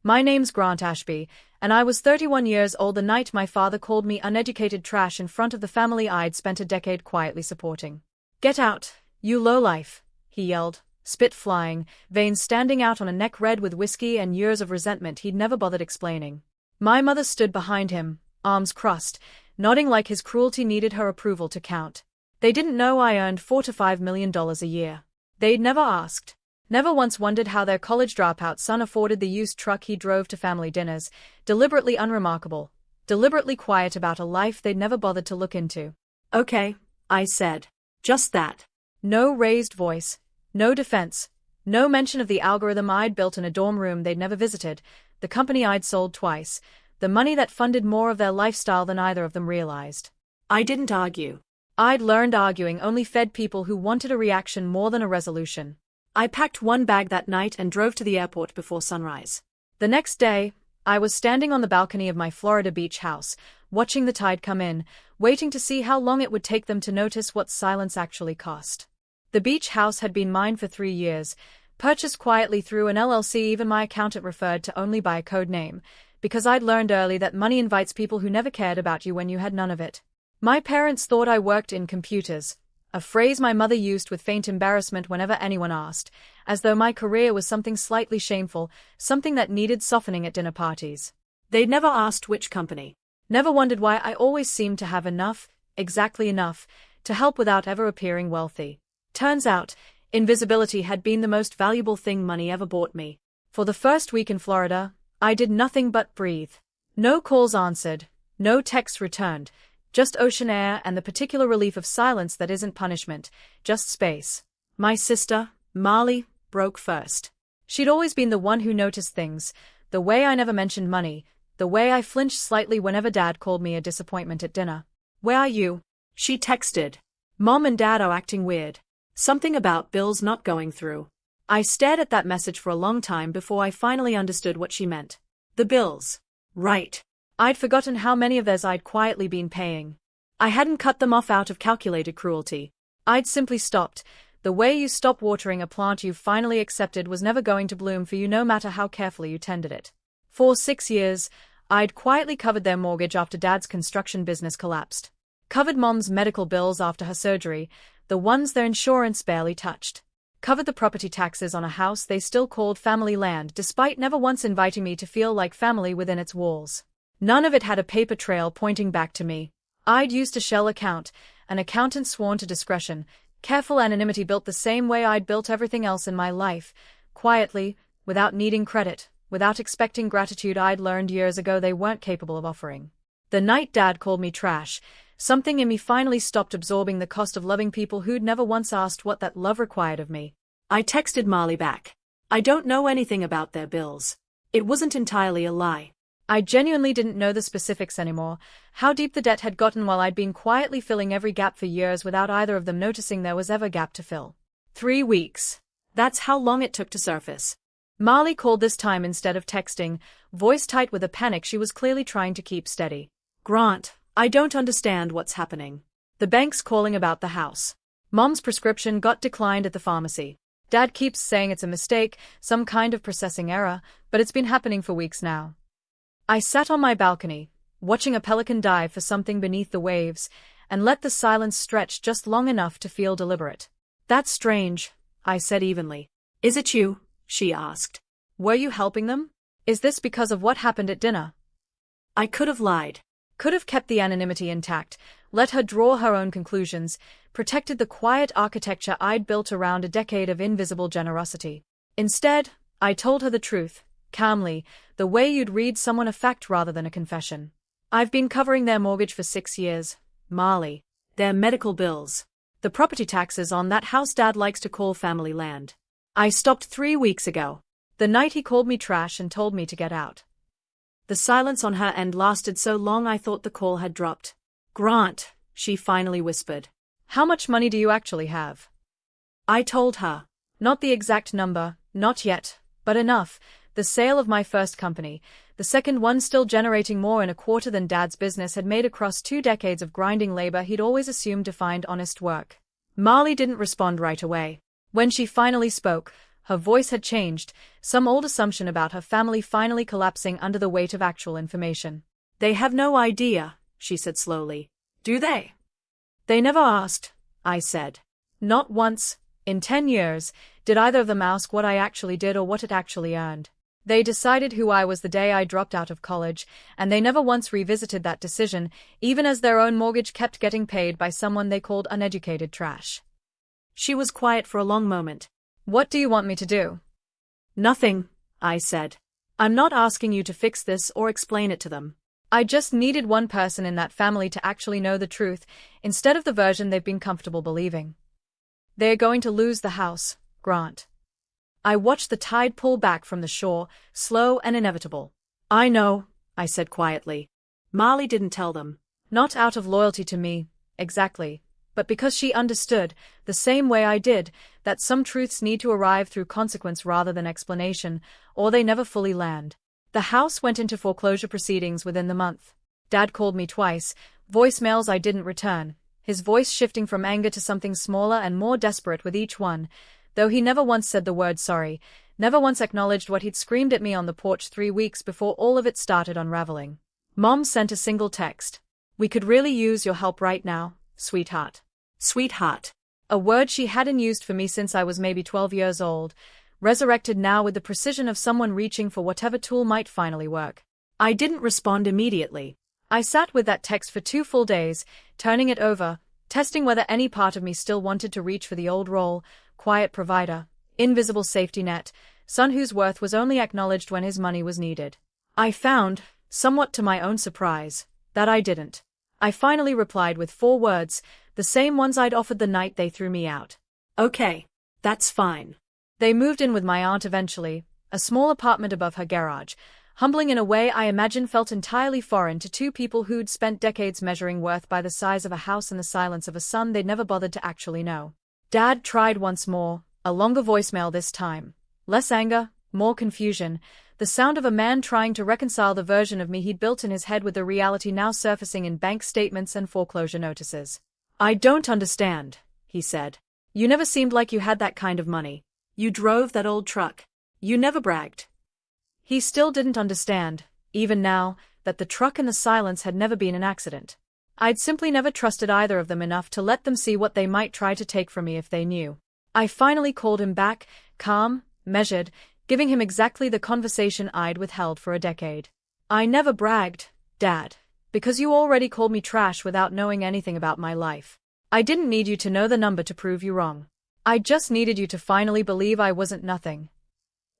My name's Grant Ashby, and I was 31 years old the night my father called me uneducated trash in front of the family I'd spent a decade quietly supporting. "Get out, you lowlife," he yelled, spit flying, veins standing out on a neck red with whiskey and years of resentment he'd never bothered explaining. My mother stood behind him, arms crossed, nodding like his cruelty needed her approval to count. They didn't know I earned $4 to $5 million a year. They'd never asked. Never once wondered how their college dropout son afforded the used truck he drove to family dinners, deliberately unremarkable, deliberately quiet about a life they'd never bothered to look into. "Okay," I said. "Just that." No raised voice, no defense, no mention of the algorithm I'd built in a dorm room they'd never visited, the company I'd sold twice, the money that funded more of their lifestyle than either of them realized. I didn't argue. I'd learned arguing only fed people who wanted a reaction more than a resolution. I packed one bag that night and drove to the airport before sunrise. The next day, I was standing on the balcony of my Florida beach house, watching the tide come in, waiting to see how long it would take them to notice what silence actually cost. The beach house had been mine for 3 years, purchased quietly through an LLC even my accountant referred to only by a code name, because I'd learned early that money invites people who never cared about you when you had none of it. My parents thought I worked in computers, a phrase my mother used with faint embarrassment whenever anyone asked, as though my career was something slightly shameful, something that needed softening at dinner parties. They'd never asked which company. Never wondered why I always seemed to have enough, exactly enough, to help without ever appearing wealthy. Turns out, invisibility had been the most valuable thing money ever bought me. For the first week in Florida, I did nothing but breathe. No calls answered, no texts returned, just ocean air and the particular relief of silence that isn't punishment, just space. My sister, Marley, broke first. She'd always been the one who noticed things, the way I never mentioned money, the way I flinched slightly whenever Dad called me a disappointment at dinner. "Where are you?" she texted. "Mom and Dad are acting weird. Something about bills not going through." I stared at that message for a long time before I finally understood what she meant. The bills. Right. I'd forgotten how many of theirs I'd quietly been paying. I hadn't cut them off out of calculated cruelty. I'd simply stopped. The way you stop watering a plant you've finally accepted was never going to bloom for you no matter how carefully you tended it. For 6 years, I'd quietly covered their mortgage after Dad's construction business collapsed. Covered Mom's medical bills after her surgery, the ones their insurance barely touched. Covered the property taxes on a house they still called family land despite never once inviting me to feel like family within its walls. None of it had a paper trail pointing back to me. I'd used a shell account, an accountant sworn to discretion, careful anonymity built the same way I'd built everything else in my life, quietly, without needing credit, without expecting gratitude I'd learned years ago they weren't capable of offering. The night Dad called me trash, something in me finally stopped absorbing the cost of loving people who'd never once asked what that love required of me. I texted Marley back. I don't know anything about their bills. It wasn't entirely a lie. I genuinely didn't know the specifics anymore, how deep the debt had gotten while I'd been quietly filling every gap for years without either of them noticing there was ever a gap to fill. 3 weeks. That's how long it took to surface. Marley called this time instead of texting, voice tight with a panic she was clearly trying to keep steady. "Grant, I don't understand what's happening. The bank's calling about the house. Mom's prescription got declined at the pharmacy. Dad keeps saying it's a mistake, some kind of processing error, but it's been happening for weeks now." I sat on my balcony, watching a pelican dive for something beneath the waves, and let the silence stretch just long enough to feel deliberate. "That's strange," I said evenly. "Is it you?" she asked. "Were you helping them? Is this because of what happened at dinner?" I could have lied. Could have kept the anonymity intact, let her draw her own conclusions, protected the quiet architecture I'd built around a decade of invisible generosity. Instead, I told her the truth, calmly, the way you'd read someone a fact rather than a confession. "I've been covering their mortgage for 6 years, Marley. Their medical bills. The property taxes on that house Dad likes to call family land. I stopped 3 weeks ago. The night he called me trash and told me to get out." The silence on her end lasted so long I thought the call had dropped. "Grant," she finally whispered. "How much money do you actually have?" I told her. Not the exact number, not yet, but enough. The sale of my first company, the second one still generating more in a quarter than Dad's business had made across 2 decades of grinding labor he'd always assumed defined honest work. Marley didn't respond right away. When she finally spoke, Her voice had changed, some old assumption about her family finally collapsing under the weight of actual information. They have no idea, she said slowly. Do they? They never asked, I said. Not once, in 10 years, did either of them ask what I actually did or what it actually earned. They decided who I was the day I dropped out of college, and they never once revisited that decision, even as their own mortgage kept getting paid by someone they called uneducated trash. She was quiet for a long moment. What do you want me to do? Nothing, I said. I'm not asking you to fix this or explain it to them. I just needed one person in that family to actually know the truth, instead of the version they've been comfortable believing. They're going to lose the house, Grant. I watched the tide pull back from the shore, slow and inevitable. I know, I said quietly. Marley didn't tell them. Not out of loyalty to me, exactly, but because she understood, the same way I did, that some truths need to arrive through consequence rather than explanation, or they never fully land. The house went into foreclosure proceedings within the month. Dad called me twice, voicemails I didn't return, his voice shifting from anger to something smaller and more desperate with each one, though he never once said the word sorry, never once acknowledged what he'd screamed at me on the porch 3 weeks before all of it started unraveling. Mom sent a single text. We could really use your help right now, sweetheart. Sweetheart. A word she hadn't used for me since I was maybe 12 years old, resurrected now with the precision of someone reaching for whatever tool might finally work. I didn't respond immediately. I sat with that text for 2 full days, turning it over, testing whether any part of me still wanted to reach for the old role, quiet provider, invisible safety net, son whose worth was only acknowledged when his money was needed. I found, somewhat to my own surprise, that I didn't. I finally replied with 4 words, the same ones I'd offered the night they threw me out. Okay, that's fine. They moved in with my aunt eventually, a small apartment above her garage, humbling in a way I imagine felt entirely foreign to 2 people who'd spent decades measuring worth by the size of a house and the silence of a son they'd never bothered to actually know. Dad tried once more, a longer voicemail this time. Less anger, more confusion, the sound of a man trying to reconcile the version of me he'd built in his head with the reality now surfacing in bank statements and foreclosure notices. I don't understand, he said. You never seemed like you had that kind of money. You drove that old truck. You never bragged. He still didn't understand, even now, that the truck and the silence had never been an accident. I'd simply never trusted either of them enough to let them see what they might try to take from me if they knew. I finally called him back, calm, measured, giving him exactly the conversation I'd withheld for a decade. I never bragged, Dad, because you already called me trash without knowing anything about my life. I didn't need you to know the number to prove you wrong. I just needed you to finally believe I wasn't nothing.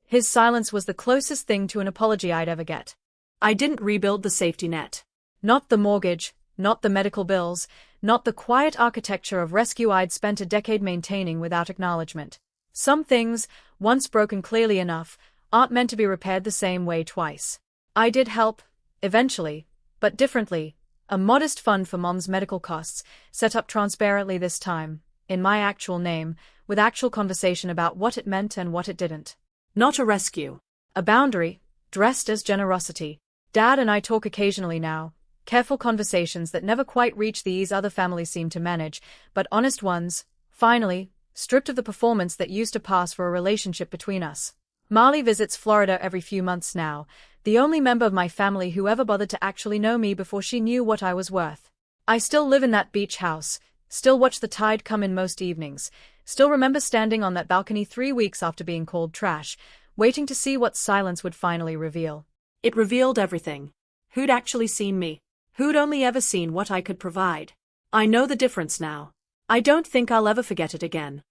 His silence was the closest thing to an apology I'd ever get. I didn't rebuild the safety net. Not the mortgage, not the medical bills, not the quiet architecture of rescue I'd spent a decade maintaining without acknowledgement. Some things, once broken clearly enough, aren't meant to be repaired the same way twice. I did help, eventually, but differently. A modest fund for Mom's medical costs, set up transparently this time, in my actual name, with actual conversation about what it meant and what it didn't. Not a rescue. A boundary, dressed as generosity. Dad and I talk occasionally now, careful conversations that never quite reach the ease other families seem to manage, but honest ones, finally, stripped of the performance that used to pass for a relationship between us. Marley visits Florida every few months now, the only member of my family who ever bothered to actually know me before she knew what I was worth. I still live in that beach house, still watch the tide come in most evenings, still remember standing on that balcony 3 weeks after being called trash, waiting to see what silence would finally reveal. It revealed everything. Who'd actually seen me? Who'd only ever seen what I could provide? I know the difference now. I don't think I'll ever forget it again.